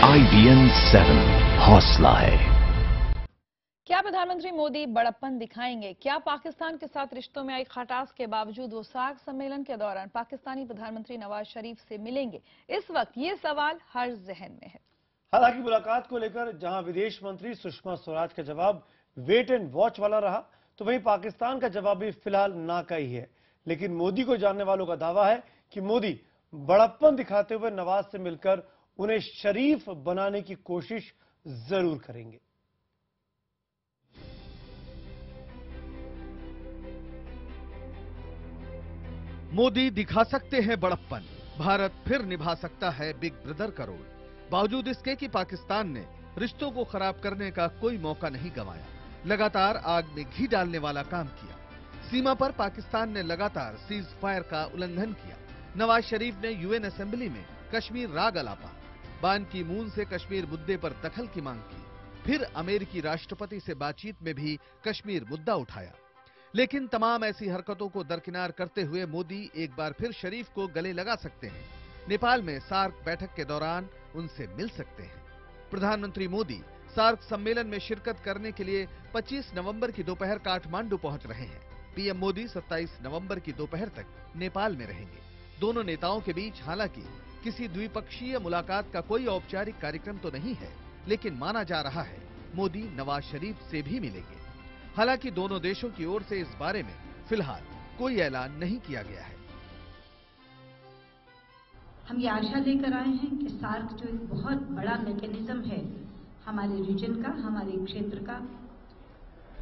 IBN 7 हौसला है। क्या प्रधानमंत्री मोदी बड़प्पन दिखाएंगे? क्या पाकिस्तान के साथ रिश्तों में आई खटास के बावजूद वो सार्क सम्मेलन के दौरान पाकिस्तानी प्रधानमंत्री नवाज शरीफ से मिलेंगे? इस वक्त ये सवाल हर जहन में है। हालांकि मुलाकात को लेकर जहां विदेश मंत्री सुषमा स्वराज का जवाब वेट एंड वॉच वाला रहा, तो वहीं पाकिस्तान का जवाब भी फिलहाल ना का ही है। लेकिन मोदी को जानने वालों का दावा है कि मोदी बड़प्पन दिखाते हुए नवाज से मिलकर उन्हें शरीफ बनाने की कोशिश जरूर करेंगे। मोदी दिखा सकते हैं बड़प्पन, भारत फिर निभा सकता है बिग ब्रदर का रोल। बावजूद इसके कि पाकिस्तान ने रिश्तों को खराब करने का कोई मौका नहीं गंवाया, लगातार आग में घी डालने वाला काम किया। सीमा पर पाकिस्तान ने लगातार सीज फायर का उल्लंघन किया। नवाज शरीफ ने यूएन असेंबली में कश्मीर राग अलापा, बान की मून से कश्मीर मुद्दे पर दखल की मांग की, फिर अमेरिकी राष्ट्रपति से बातचीत में भी कश्मीर मुद्दा उठाया। लेकिन तमाम ऐसी हरकतों को दरकिनार करते हुए मोदी एक बार फिर शरीफ को गले लगा सकते हैं। नेपाल में सार्क बैठक के दौरान उनसे मिल सकते हैं। प्रधानमंत्री मोदी सार्क सम्मेलन में शिरकत करने के लिए 25 नवंबर की दोपहर काठमांडू पहुंच रहे हैं। पीएम मोदी 27 नवंबर की दोपहर तक नेपाल में रहेंगे। दोनों नेताओं के बीच हालांकि किसी द्विपक्षीय मुलाकात का कोई औपचारिक कार्यक्रम तो नहीं है, लेकिन माना जा रहा है मोदी नवाज शरीफ से भी मिलेंगे। हालांकि दोनों देशों की ओर से इस बारे में फिलहाल कोई ऐलान नहीं किया गया है। हम ये आशा लेकर आए हैं कि सार्क जो एक बहुत बड़ा मैकेनिज्म है हमारे रीजन का, हमारे क्षेत्र का,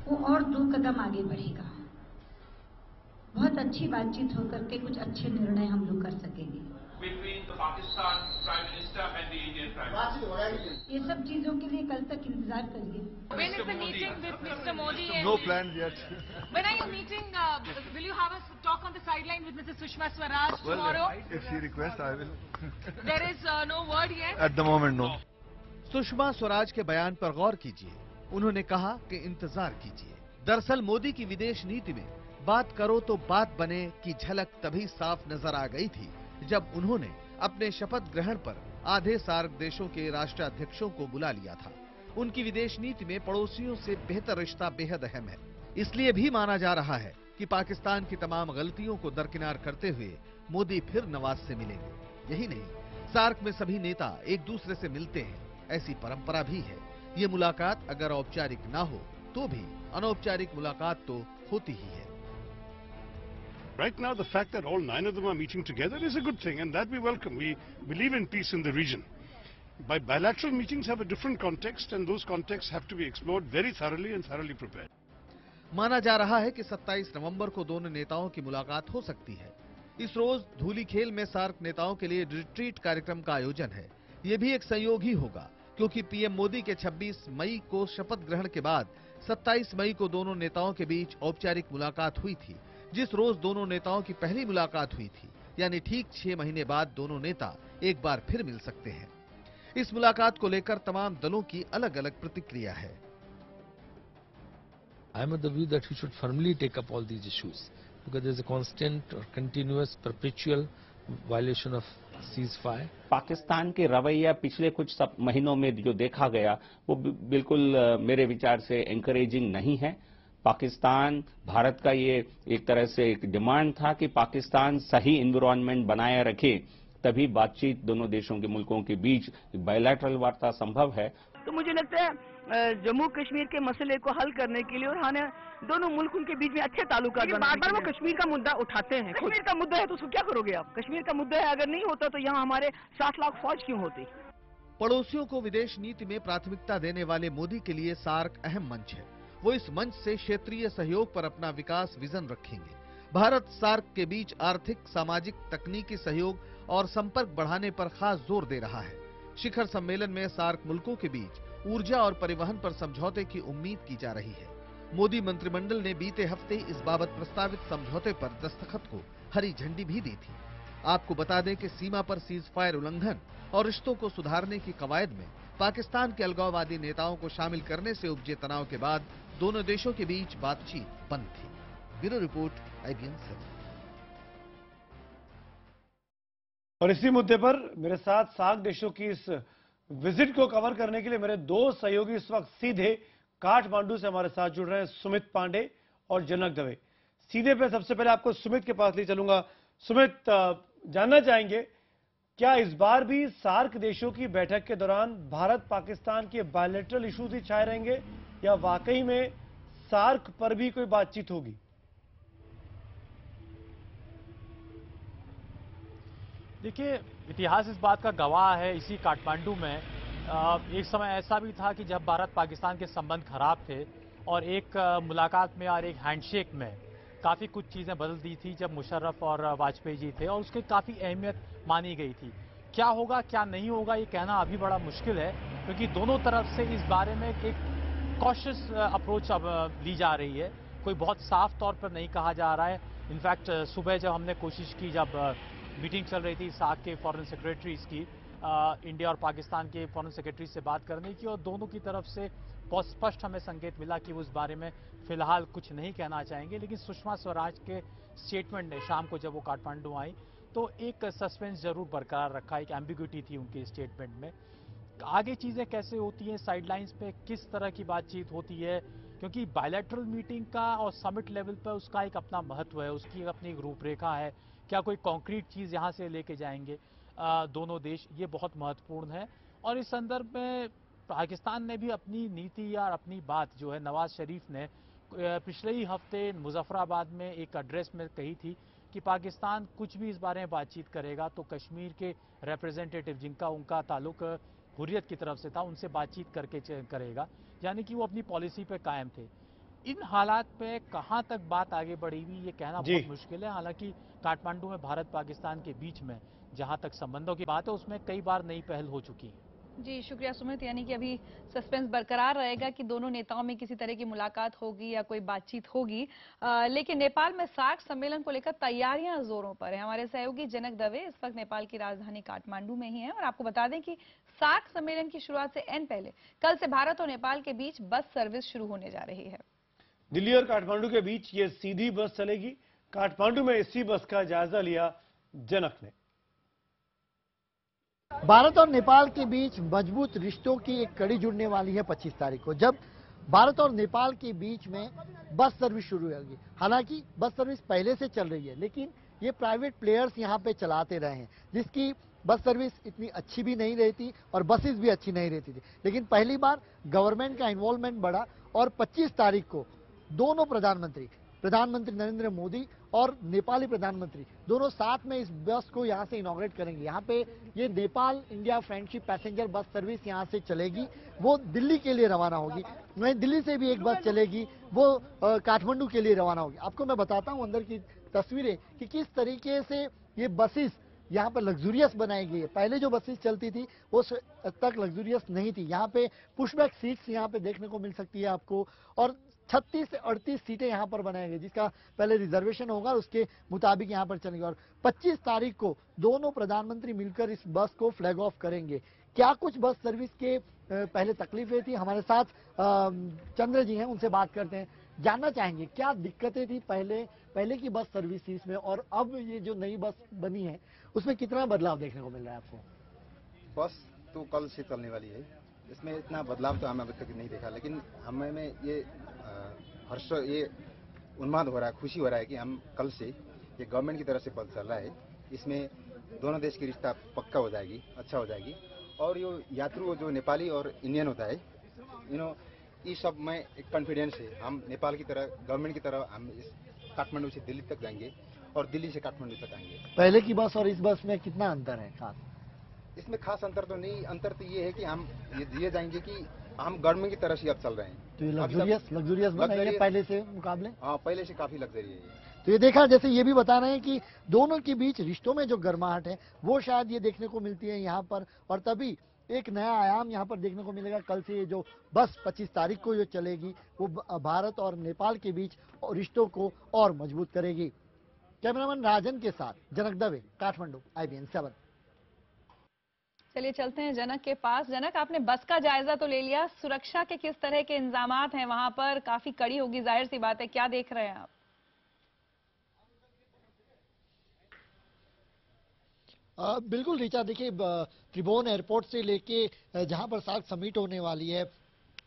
वो और 2 कदम आगे बढ़ेगा। बहुत अच्छी बातचीत होकर के कुछ अच्छे निर्णय हम लोग कर सकेंगे। ये सब चीजों के लिए कल तक इंतजार करिए। When is the meeting with Mr. Modi? No plans yet. When are you meeting? Will you have a talk on the sideline with Mrs. Sushma Swaraj tomorrow? If she requests, I will. There is no word yet. At the moment, no. Sushma Swaraj के बयान पर गौर कीजिए। उन्होंने कहा कि इंतजार कीजिए। दरअसल मोदी की विदेश नीति में बात करो तो बात बने की झलक तभी साफ नजर आ गई थी जब उन्होंने अपने शपथ ग्रहण पर आधे सार्क देशों के राष्ट्राध्यक्षों को बुला लिया था। उनकी विदेश नीति में पड़ोसियों से बेहतर रिश्ता बेहद अहम है। इसलिए भी माना जा रहा है कि पाकिस्तान की तमाम गलतियों को दरकिनार करते हुए मोदी फिर नवाज से मिलेंगे। यही नहीं, सार्क में सभी नेता एक दूसरे से मिलते हैं, ऐसी परंपरा भी है। ये मुलाकात अगर औपचारिक ना हो तो भी अनौपचारिक मुलाकात तो होती ही है। Right now, the fact that all 9 of them are meeting together is a good thing, and that we welcome. We believe in peace in the region. Bilateral meetings have a different context, and those contexts have to be explored very thoroughly and thoroughly prepared. माना जा रहा है कि 27 नवंबर को दोनों नेताओं की मुलाकात हो सकती है। इस रोज धूलीखेल में सार्क नेताओं के लिए रिट्रीट कार्यक्रम का आयोजन है। ये भी एक संयोग ही होगा, क्योंकि पीएम मोदी के 26 मई को शपथ ग्रहण के बाद 27 मई को दोनों नेताओं के बीच औपचारिक मुलाकात हुई थी, जिस रोज दोनों नेताओं की पहली मुलाकात हुई थी। यानी ठीक 6 महीने बाद दोनों नेता एक बार फिर मिल सकते हैं। इस मुलाकात को लेकर तमाम दलों की अलग अलग प्रतिक्रिया है। I am of the view that we should firmly take up all these issues because there is a constant or continuous perpetual violation of ceasefire. Pakistan के रवैया पिछले कुछ महीनों में जो देखा गया वो बिल्कुल मेरे विचार से एनकरेजिंग नहीं है। पाकिस्तान, भारत का ये एक तरह से एक डिमांड था कि पाकिस्तान सही एनवायरनमेंट बनाए रखे, तभी बातचीत दोनों देशों के मुल्कों के बीच बायलैटरल वार्ता संभव है। तो मुझे लगता है जम्मू कश्मीर के मसले को हल करने के लिए और हमें दोनों मुल्कों के बीच में अच्छे ताल्लुकात बनाने के लिए बार-बार वो कश्मीर का मुद्दा उठाते हैं। कश्मीर का मुद्दा है तो उसको क्या करोगे आप? कश्मीर का मुद्दा है, अगर नहीं होता तो यहाँ हमारे 60 लाख फौज क्यों होती? पड़ोसियों को विदेश नीति में प्राथमिकता देने वाले मोदी के लिए सार्क अहम मंच है। वो इस मंच से क्षेत्रीय सहयोग पर अपना विकास विजन रखेंगे। भारत सार्क के बीच आर्थिक, सामाजिक, तकनीकी सहयोग और संपर्क बढ़ाने पर खास जोर दे रहा है। शिखर सम्मेलन में सार्क मुल्कों के बीच ऊर्जा और परिवहन पर समझौते की उम्मीद की जा रही है। मोदी मंत्रिमंडल ने बीते हफ्ते इस बाबत प्रस्तावित समझौते पर दस्तखत को हरी झंडी भी दी थी। आपको बता दें कि सीमा पर सीज फायर उल्लंघन और रिश्तों को सुधारने की कवायद में पाकिस्तान के अलगाववादी नेताओं को शामिल करने से उपजे तनाव के बाद दोनों देशों के बीच बातचीत बंद थी। Bureau report, IBN 7। और इसी मुद्दे पर मेरे साथ सार्क देशों की इस विजिट को कवर करने के लिए मेरे दो सहयोगी इस वक्त सीधे काठमांडू से हमारे साथ जुड़ रहे हैं, सुमित पांडे और जनक दवे। सीधे पे सबसे पहले आपको सुमित के पास ले चलूंगा। सुमित, जानना चाहेंगे क्या इस बार भी सार्क देशों की बैठक के दौरान भारत पाकिस्तान के बायलैटरल इश्यूज ही छाए रहेंगे या वाकई में सार्क पर भी कोई बातचीत होगी? देखिए, इतिहास इस बात का गवाह है। इसी काठमांडू में एक समय ऐसा भी था कि जब भारत पाकिस्तान के संबंध खराब थे और एक मुलाकात में और एक हैंडशेक में काफ़ी कुछ चीज़ें बदल दी थी जब मुशर्रफ और वाजपेयी जी थे, और उसकी काफ़ी अहमियत मानी गई थी। क्या होगा क्या नहीं होगा ये कहना अभी बड़ा मुश्किल है, क्योंकि दोनों तरफ से इस बारे में एक कॉशियस अप्रोच अब ली जा रही है। कोई बहुत साफ तौर पर नहीं कहा जा रहा है। इनफैक्ट सुबह जब हमने कोशिश की, जब मीटिंग चल रही थी सार्क के फॉरेन सेक्रेटरीज की, इंडिया और पाकिस्तान के फॉरेन सेक्रेटरी से बात करने की, और दोनों की तरफ से बहुत स्पष्ट हमें संकेत मिला कि वो इस बारे में फिलहाल कुछ नहीं कहना चाहेंगे। लेकिन सुषमा स्वराज के स्टेटमेंट ने शाम को जब वो काठमांडू आई तो एक सस्पेंस जरूर बरकरार रखा, एक एम्बिग्यूटी थी उनके स्टेटमेंट में। आगे चीज़ें कैसे होती हैं, साइडलाइंस पे किस तरह की बातचीत होती है, क्योंकि बायलैटरल मीटिंग का और समिट लेवल पर उसका एक अपना महत्व है, उसकी अपनी एक रूपरेखा है। क्या कोई कॉन्क्रीट चीज़ यहाँ से लेके जाएंगे दोनों देश, ये बहुत महत्वपूर्ण है। और इस संदर्भ में पाकिस्तान ने भी अपनी नीति या अपनी बात जो है, नवाज शरीफ ने पिछले ही हफ्ते मुजफ्फराबाद में एक एड्रेस में कही थी कि पाकिस्तान कुछ भी इस बारे में बातचीत करेगा तो कश्मीर के रिप्रेजेंटेटिव जिनका उनका ताल्लुक हुर्रियत की तरफ से था, उनसे बातचीत करके करेगा, यानी कि वो अपनी पॉलिसी पे कायम थे। इन हालात पे कहां तक बात आगे बढ़ी हुई ये कहना बहुत मुश्किल है। हालांकि काठमांडू में भारत पाकिस्तान के बीच में जहां तक संबंधों की बात है उसमें कई बार नई पहल हो चुकी है। जी शुक्रिया सुमित। यानी कि अभी सस्पेंस बरकरार रहेगा कि दोनों नेताओं में किसी तरह की मुलाकात होगी या कोई बातचीत होगी। लेकिन नेपाल में सार्क सम्मेलन को लेकर तैयारियां जोरों पर है। हमारे सहयोगी जनक दवे इस वक्त नेपाल की राजधानी काठमांडू में ही हैं और आपको बता दें कि सार्क सम्मेलन की शुरुआत से एन पहले कल से भारत और नेपाल के बीच बस सर्विस शुरू होने जा रही है। दिल्ली और काठमांडू के बीच ये सीधी बस चलेगी। काठमांडू में इसी बस का जायजा लिया जनक ने। भारत और नेपाल के बीच मजबूत रिश्तों की एक कड़ी जुड़ने वाली है 25 तारीख को, जब भारत और नेपाल के बीच में बस सर्विस शुरू होगी। हालांकि बस सर्विस पहले से चल रही है, लेकिन ये प्राइवेट प्लेयर्स यहाँ पे चलाते रहे हैं, जिसकी बस सर्विस इतनी अच्छी भी नहीं रहती और बसेस भी अच्छी नहीं रहती थी। लेकिन पहली बार गवर्नमेंट का इन्वॉल्वमेंट बढ़ा और 25 तारीख को दोनों प्रधानमंत्री नरेंद्र मोदी और नेपाली प्रधानमंत्री दोनों साथ में इस बस को यहां से इनॉग्रेट करेंगे। यहां पे ये Nepal India friendship passenger bus service यहां से चलेगी, वो दिल्ली के लिए रवाना होगी। वहीं दिल्ली से भी एक बस चलेगी, वो काठमांडू के लिए रवाना होगी। आपको मैं बताता हूं अंदर की तस्वीरें कि किस तरीके से ये बसेस यहाँ पर लग्जूरियस बनाई गई है। पहले जो बसेस चलती थी वो तक लग्जूरियस नहीं थी। यहाँ पे पुशबैक सीट्स यहाँ पे देखने को मिल सकती है आपको, और 36 से 38 सीटें यहाँ पर बनाई गई, जिसका पहले रिजर्वेशन होगा, उसके मुताबिक यहाँ पर चलेंगे। और 25 तारीख को दोनों प्रधानमंत्री मिलकर इस बस को फ्लैग ऑफ करेंगे। क्या कुछ बस सर्विस के पहले तकलीफें थी, हमारे साथ चंद्र जी हैं, उनसे बात करते हैं, जानना चाहेंगे क्या दिक्कतें थी पहले की बस सर्विसेज में और अब ये जो नई बस बनी है उसमें कितना बदलाव देखने को मिल रहा है आपको? बस तो कल से चलने वाली है, इसमें इतना बदलाव तो हमें अभी तक नहीं देखा, लेकिन हमें में ये हर्ष, ये उन्माद हो रहा है, खुशी हो रहा है कि हम कल से ये गवर्नमेंट की तरफ से बस चल रहा है, इसमें दोनों देश की रिश्ता पक्का हो जाएगी, अच्छा हो जाएगी। और ये यात्रु जो नेपाली और इंडियन होता है, ये सब में एक कॉन्फिडेंस है। हम नेपाल की तरह, गवर्नमेंट की तरह हम इस काठमांडू से दिल्ली तक जाएंगे और दिल्ली से काठमांडू तक आएंगे। पहले की बस और इस बस में कितना अंतर है खास? इसमें खास अंतर तो नहीं, अंतर तो ये है कि हम ये जाएंगे कि हम गवर्नमेंट की तरह से अब चल रहे हैं। तो ये लग्जूरियस बनाएंगे पहले से मुकाबले? हाँ, पहले से काफी लग्जरी है। तो ये देखा, जैसे ये भी बता रहे हैं कि दोनों के बीच रिश्तों में जो गर्माहट है वो शायद ये देखने को मिलती है यहाँ पर, और तभी एक नया आयाम यहाँ पर देखने को मिलेगा। कल से ये जो बस 25 तारीख को जो चलेगी वो भारत और नेपाल के बीच रिश्तों को और मजबूत करेगी। कैमरामैन राजन के साथ जनक दवे, काठमांडू, IBN 7। चलिए चलते हैं जनक के पास। जनक, आपने बस का जायजा तो ले लिया, सुरक्षा के किस तरह के इंतजामात हैं वहां पर? काफी कड़ी होगी जाहिर सी बात है, क्या देख रहे हैं आप? बिल्कुल ऋचा, देखिए त्रिभुवन एयरपोर्ट से लेके जहां पर सार्क समिट होने वाली है,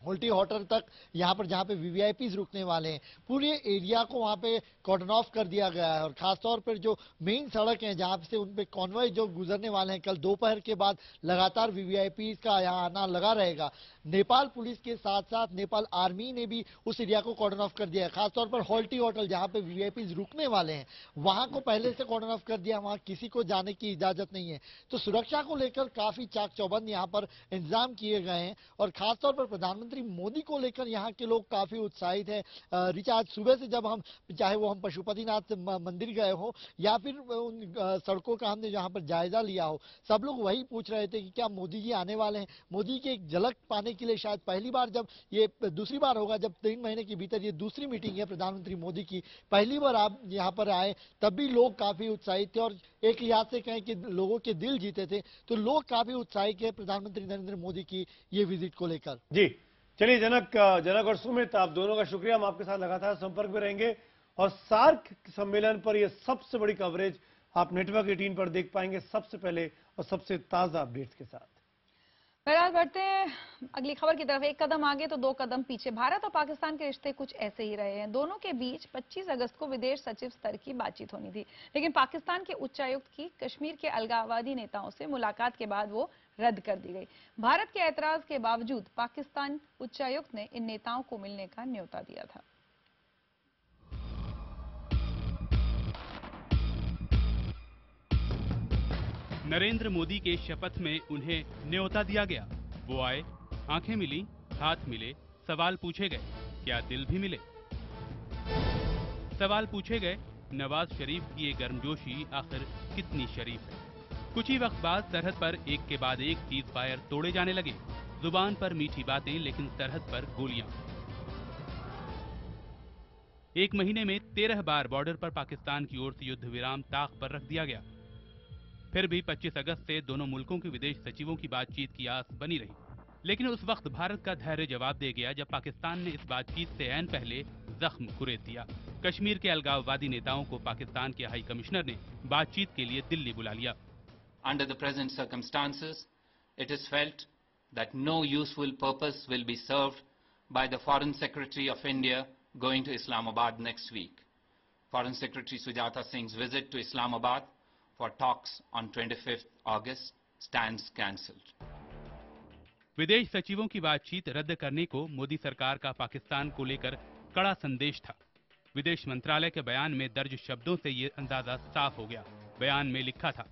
होल्टी होटल तक, यहाँ पर जहाँ पे वीवीआईपीज रुकने वाले हैं, पूरे एरिया को वहाँ पे कॉर्डन ऑफ कर दिया गया है। और खासतौर पर जो मेन सड़क है जहाँ से उन पे कॉन्वॉय जो गुजरने वाले हैं, कल दोपहर के बाद लगातार वीवीआईपीज का यहाँ आना लगा रहेगा। नेपाल पुलिस के साथ साथ नेपाल आर्मी ने भी उस एरिया को कॉर्डन ऑफ कर दिया है। खासतौर पर होल्टी होटल जहाँ पे वीवीआईपीज रुकने वाले हैं, वहां को पहले से कॉर्डन ऑफ कर दिया, वहां किसी को जाने की इजाजत नहीं है। तो सुरक्षा को लेकर काफी चाक चौबंद यहाँ पर इंतजाम किए गए हैं। और खासतौर पर प्रधानमंत्री मोदी को लेकर यहाँ के लोग काफी उत्साहित हैं। ऋचा, आज सुबह से जब हम, चाहे वो हम पशुपतिनाथ मंदिर गए हो या फिर उन सड़कों का हमने जहाँ पर जायजा लिया हो, सब लोग वही पूछ रहे थे कि क्या मोदी जी आने वाले हैं। मोदी की एक झलक पाने के लिए शायद पहली बार, जब ये दूसरी बार होगा जब 3 महीने के भीतर ये दूसरी मीटिंग है प्रधानमंत्री मोदी की, पहली बार आप यहाँ पर आए, तब भी लोग काफी उत्साहित थे। और एक लिहाज से कहें कि लोगों के दिल जीते थे, तो लोग काफी उत्साहित है प्रधानमंत्री नरेंद्र मोदी की ये विजिट को लेकर। जी चलिए, जनक और सुमित, आप दोनों का शुक्रिया। हम आपके साथ लगातार संपर्क में रहेंगे और सार्क सम्मेलन पर यह सबसे बड़ी कवरेज आप नेटवर्क 18 पर देख पाएंगे, सबसे पहले और सबसे ताजा अपडेट्स के साथ। बहरहाल बढ़ते हैं अगली खबर की तरफ। एक कदम आगे तो 2 कदम पीछे। भारत और पाकिस्तान के रिश्ते कुछ ऐसे ही रहे हैं। दोनों के बीच 25 अगस्त को विदेश सचिव स्तर की बातचीत होनी थी, लेकिन पाकिस्तान के उच्चायुक्त की कश्मीर के अलगाववादी नेताओं से मुलाकात के बाद वो रद्द कर दी गई। भारत के ऐतराज के बावजूद पाकिस्तान उच्चायुक्त ने इन नेताओं को मिलने का न्योता दिया था। नरेंद्र मोदी के शपथ में उन्हें न्योता दिया गया। वो आए, आंखें मिली, हाथ मिले, सवाल पूछे गए, क्या दिल भी मिले। सवाल पूछे गए, नवाज शरीफ की ये गर्मजोशी आखिर कितनी शरीफ है। कुछ ही वक्त बाद सरहद पर एक के बाद एक सीज फायर तोड़े जाने लगे। जुबान पर मीठी बातें, लेकिन सरहद पर गोलियां। 1 महीने में 13 बार बॉर्डर पर पाकिस्तान की ओर से युद्ध विराम ताक पर रख दिया गया। फिर भी 25 अगस्त से दोनों मुल्कों के विदेश सचिवों की बातचीत की आस बनी रही, लेकिन उस वक्त भारत का धैर्य जवाब दे गया जब पाकिस्तान ने इस बातचीत से ऐन पहले जख्म कुरेद दिया। कश्मीर के अलगाववादी नेताओं को पाकिस्तान के हाई कमिश्नर ने बातचीत के लिए दिल्ली बुला लिया। Under the present circumstances, it is felt that no useful purpose will be served by the Foreign Secretary of India going to Islamabad next week. Foreign Secretary Sujata Singh's visit to Islamabad for talks on 25th August stands cancelled. विदेश सचिवों की बातचीत रद्द करने को मोदी सरकार का पाकिस्तान को लेकर कड़ा संदेश था। विदेश मंत्रालय के बयान में दर्ज शब्दों से ये अंदाजा साफ हो गया। बयान में लिखा था,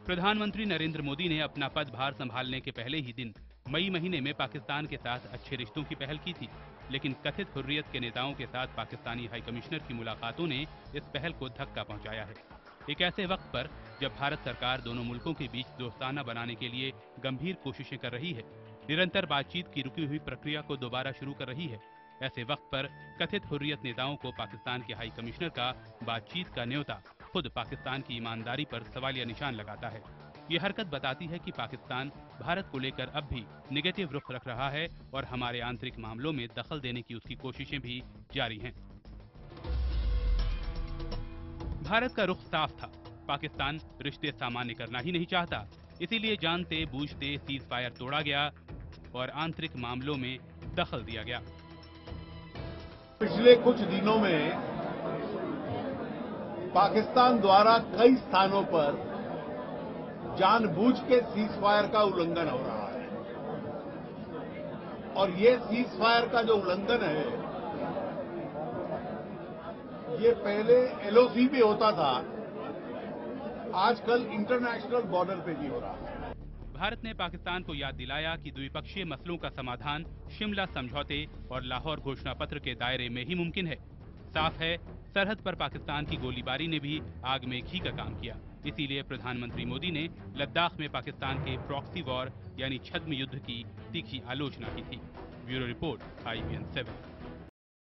प्रधानमंत्री नरेंद्र मोदी ने अपना पदभार संभालने के पहले ही दिन मई महीने में पाकिस्तान के साथ अच्छे रिश्तों की पहल की थी, लेकिन कथित हुर्रियत के नेताओं के साथ पाकिस्तानी हाई कमिश्नर की मुलाकातों ने इस पहल को धक्का पहुंचाया है। एक ऐसे वक्त पर जब भारत सरकार दोनों मुल्कों के बीच दोस्ताना बनाने के लिए गंभीर कोशिशें कर रही है, निरंतर बातचीत की रुकी हुई प्रक्रिया को दोबारा शुरू कर रही है, ऐसे वक्त पर कथित हुर्रियत नेताओं को पाकिस्तान के हाई कमिश्नर का बातचीत का न्योता खुद पाकिस्तान की ईमानदारी पर सवालिया निशान लगाता है। ये हरकत बताती है कि पाकिस्तान भारत को लेकर अब भी नेगेटिव रुख रख रहा है और हमारे आंतरिक मामलों में दखल देने की उसकी कोशिशें भी जारी हैं। भारत का रुख साफ था, पाकिस्तान रिश्ते सामान्य करना ही नहीं चाहता, इसीलिए जानते बूझते सीज फायर तोड़ा गया और आंतरिक मामलों में दखल दिया गया। पिछले कुछ दिनों में पाकिस्तान द्वारा कई स्थानों पर जानबूझ के सीज फायर का उल्लंघन हो रहा है और ये सीज फायर का जो उल्लंघन है, ये पहले एलओसी पे होता था, आजकल इंटरनेशनल बॉर्डर पे भी हो रहा है। भारत ने पाकिस्तान को याद दिलाया कि द्विपक्षीय मसलों का समाधान शिमला समझौते और लाहौर घोषणा पत्र के दायरे में ही मुमकिन है। साफ है, सरहद पर पाकिस्तान की गोलीबारी ने भी आग में घी का काम किया। इसीलिए प्रधानमंत्री मोदी ने लद्दाख में पाकिस्तान के प्रॉक्सी वॉर यानी छद्म युद्ध की तीखी आलोचना की थी। Bureau report, IBN 7।